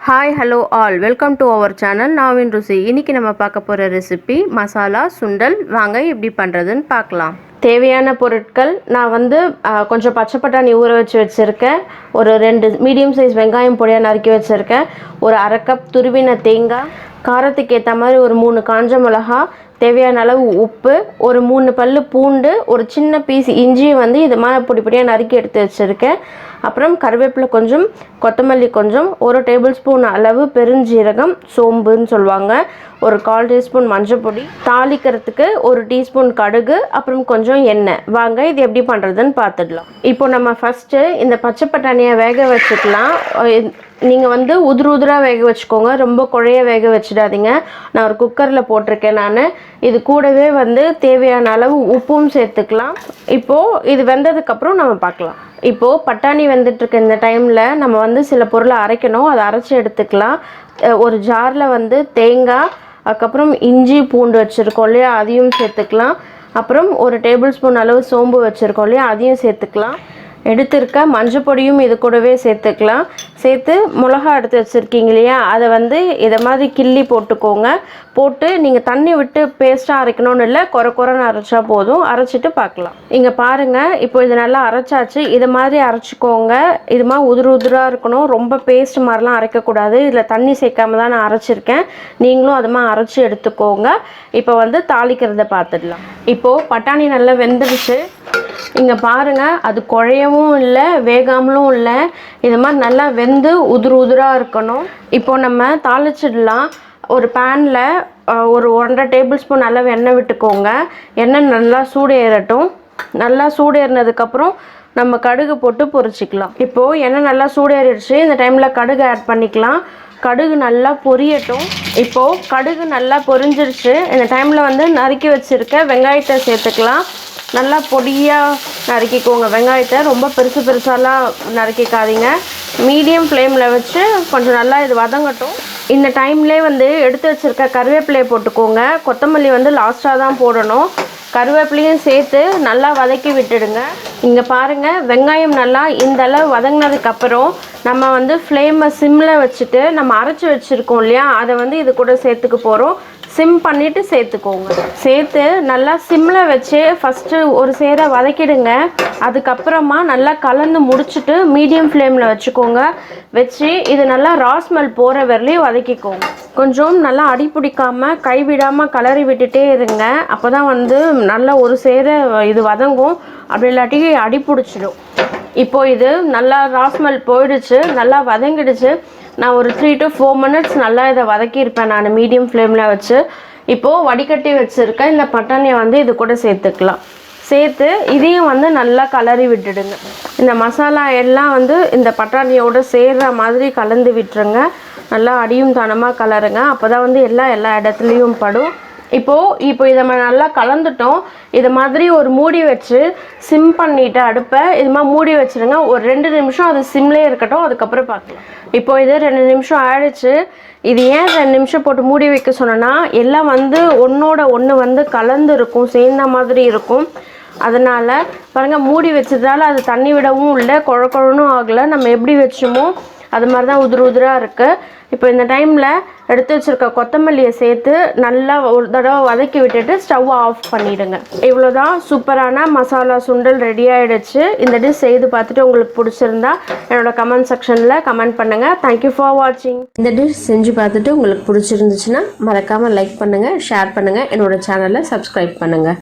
Hi hello all welcome to our channel நாவின் ருசி. இன்றைக்கி நம்ம பார்க்க போகிற ரெசிபி மசாலா சுண்டல். வாங்க எப்படி பண்ணுறதுன்னு பார்க்கலாம். தேவையான பொருட்கள் நான் கொஞ்சம் பச்சை பட்டாணி ஊற வச்சு வச்சுருக்கேன். ஒரு 2 மீடியம் சைஸ் வெங்காயம் பொடியாக நறுக்கி வச்சுருக்கேன். ஒரு அரை கப் துருவின தேங்காய், காரத்துக்கு ஏற்ற மாதிரி ஒரு 3 காஞ்ச மிளகா, தேவையான அளவு உப்பு, ஒரு 3 பல்லு பூண்டு, ஒரு சின்ன பீஸ் இஞ்சி இது மாதிரி பொடி பொடியாக நறுக்கி எடுத்து வச்சுருக்கேன். அப்புறம் கருவேப்பிலை கொஞ்சம், கொத்தமல்லி கொஞ்சம், ஒரு டேபிள் ஸ்பூன் அளவு பெருஞ்சீரகம், சோம்புன்னு சொல்லுவாங்க, ஒரு 1/4 டீஸ்பூன் மஞ்சள் பொடி, தாளிக்கிறதுக்கு ஒரு டீஸ்பூன் கடுகு, அப்புறம் கொஞ்சம் எண்ணெய். வாங்க இது எப்படி பண்ணுறதுன்னு பார்த்துடலாம். இப்போ நம்ம ஃபஸ்ட்டு இந்த பச்சை பட்டாணியை வேக வச்சுக்கலாம். நீங்கள் உதிராக வேக வச்சுக்கோங்க, ரொம்ப குழைய வேக வச்சிடாதீங்க. நான் ஒரு குக்கரில் போட்டிருக்கேன். நான் இது கூடவே தேவையான அளவு உப்பும் சேர்த்துக்கலாம். இப்போது இது வெந்ததுக்கப்புறம் நம்ம பார்க்கலாம். இப்போது பட்டாணி வெந்துட்டுருக்க இந்த டைமில் நம்ம சில பொருளை அரைக்கணும். அதை அரைச்சி எடுத்துக்கலாம். ஒரு ஜாரில் தேங்காய், அதுக்கப்புறம் இஞ்சி பூண்டு வச்சுருக்கோம் இல்லையா, அதையும் சேர்த்துக்கலாம். அப்புறம் ஒரு டேபிள் ஸ்பூன் அளவு சோம்பு வச்சுருக்கோம் இல்லையா, அதையும் சேர்த்துக்கலாம். எடுத்துருக்க மஞ்சள் பொடியும் இது கூடவே சேர்த்துக்கலாம். சேர்த்து மிளகா எடுத்து வச்சுருக்கீங்க இல்லையா, அதை இதை மாதிரி கிள்ளி போட்டுக்கோங்க. போட்டு நீங்கள் தண்ணி விட்டு பேஸ்ட்டாக அரைக்கணும்னு இல்லை, குறைன்னு அரைச்சா போதும். அரைச்சிட்டு பார்க்கலாம். இங்கே பாருங்கள், இப்போ இது நல்லா அரைச்சாச்சு. இது மாதிரி அரைச்சிக்கோங்க. இது மாதிரி உதிராக இருக்கணும், ரொம்ப பேஸ்ட் மாதிரிலாம் அரைக்கக்கூடாது. இதில் தண்ணி சேர்க்காம தான் நான் அரைச்சிருக்கேன். நீங்களும் அது மாதிரி அரைச்சி எடுத்துக்கோங்க. இப்போ தாளிக்கிறத பார்த்துடலாம். இப்போது பட்டாணி நல்லா வெந்துடுச்சு. இங்கே பாருங்கள், அது குழையவும் இல்லை, வேகாமலும் இல்லை. இது மாதிரி நல்லா வெந்து உதிராக இருக்கணும். இப்போது நம்ம தாளிச்சிடலாம். ஒரு பேனில் ஒரு 1.5 டேபிள் ஸ்பூன் அளவு எண்ணெய் விட்டுக்கோங்க. எண்ணெய் நல்லா சூடு ஏறட்டும். நல்லா சூடு ஏறினதுக்கப்புறம் நம்ம கடுகு போட்டு பொரிச்சிக்கலாம். இப்போது எண்ணெய் நல்லா சூடு ஏறிடுச்சு. இந்த டைமில் கடுகு ஆட் பண்ணிக்கலாம். கடுகு நல்லா பொரியட்டும். இப்போது கடுகு நல்லா பொரிஞ்சிருச்சு. இந்த டைமில் நறுக்கி வச்சுருக்க வெங்காயத்தை சேர்த்துக்கலாம். நல்லா பொடியாக நறுக்கிக்கோங்க. வெங்காயத்தை ரொம்ப பெருசாலாம் நறுக்கிக்காதீங்க. மீடியம் ஃப்ளேமில் வச்சு கொஞ்சம் நல்லா இது வதங்கட்டும். இந்த டைம்லேயே எடுத்து வச்சுருக்க கருவேப்பிலையை போட்டுக்கோங்க. கொத்தமல்லி லாஸ்ட்டாக தான் போடணும். கருவேப்பிலையும் சேர்த்து நல்லா வதக்கி விட்டுடுங்க. இங்கே பாருங்கள், வெங்காயம் நல்லா இந்த அளவு வதங்கினதுக்கப்புறம் நம்ம ஃப்ளேமை சிம்மில் வச்சுட்டு நம்ம அரைச்சி வச்சுருக்கோம் இல்லையா, அதை இது கூட சேர்த்துக்க போகிறோம். சிம் பண்ணிவிட்டு சேர்த்துக்கோங்க. சேர்த்து நல்லா சிம்மில் வச்சு ஃபஸ்ட்டு ஒரு சேர வதக்கிடுங்க. அதுக்கப்புறமா நல்லா கலந்து முடிச்சுட்டு மீடியம் ஃப்ளேமில் வச்சுக்கோங்க. வச்சு இது நல்லா ராஸ்மெல் போகிற வரலையும் வதக்கிக்கோங்க. கொஞ்சம் நல்லா அடி பிடிக்காமல் கைவிடாமல் கலரி விட்டுட்டே இருங்க. அப்போ தான் நல்லா ஒரு சேர இது வதங்கும். அப்படி இல்லாட்டி அடி பிடிச்சிடும். இப்போது இது நல்லா ராஸ்மெல் போயிடுச்சு, நல்லா வதங்கிடுச்சு. நான் ஒரு 3 to 4 minutes நல்லா இதை வதக்கியிருப்பேன் நான் மீடியம் ஃப்ளேமில் வச்சு. இப்போது வடிகட்டி வச்சுருக்கேன் இந்த பட்டாணியை இது கூட சேர்த்துக்கலாம். சேர்த்து இதையும் நல்லா கலரி விட்டுடுங்க. இந்த மசாலா எல்லாம் இந்த பட்டாணியோடு சேர்கிற மாதிரி கலந்து விட்டுருங்க. நல்லா அடியும் தனமாக கலருங்க. அப்போ தான் எல்லா இடத்துலையும் படும். இப்போ இதை நல்லா கலந்துட்டோம். இது மாதிரி ஒரு மூடி வச்சு சிம் பண்ணிவிட்டு அடுப்பை இது மாதிரி மூடி வச்சுருங்க. ஒரு 2 நிமிஷம் அது சிம்லேயே இருக்கட்டும். அதுக்கப்புறம் பார்க்கலாம். இப்போ இது 2 நிமிஷம் ஆயிடுச்சு. இது ஏன் 2 நிமிஷம் போட்டு மூடி வைக்க சொன்னேன்னா, எல்லாம் ஒன்றோட ஒன்று கலந்து இருக்கும், சேர்ந்த மாதிரி இருக்கும். அதனால் பாருங்கள், மூடி வச்சதால் அது தண்ணி விடவும் இல்லை, குழணும் ஆகலை. நம்ம எப்படி வச்சோமோ அது மாதிரி தான் உதிராக இருக்குது. இப்போ இந்த டைமில் எடுத்து வச்சுருக்க கொத்தமல்லியை சேர்த்து நல்லா ஒரு தடவை வதக்கி விட்டுட்டு ஸ்டவ் ஆஃப் பண்ணிவிடுங்க. இவ்வளோதான், சூப்பரான மசாலா சுண்டல் ரெடி ஆகிடுச்சு. இந்த டிஷ் செய்து பார்த்துட்டு உங்களுக்கு பிடிச்சிருந்தா என்னோடய கமெண்ட் செக்ஷனில் கமெண்ட் பண்ணுங்கள். தேங்க்யூ ஃபார் வாட்சிங். இந்த டிஷ் செஞ்சு பார்த்துட்டு உங்களுக்கு பிடிச்சிருந்துச்சுன்னா மறக்காமல் லைக் பண்ணுங்கள், ஷேர் பண்ணுங்கள், என்னோடய சேனலை சப்ஸ்கிரைப் பண்ணுங்கள்.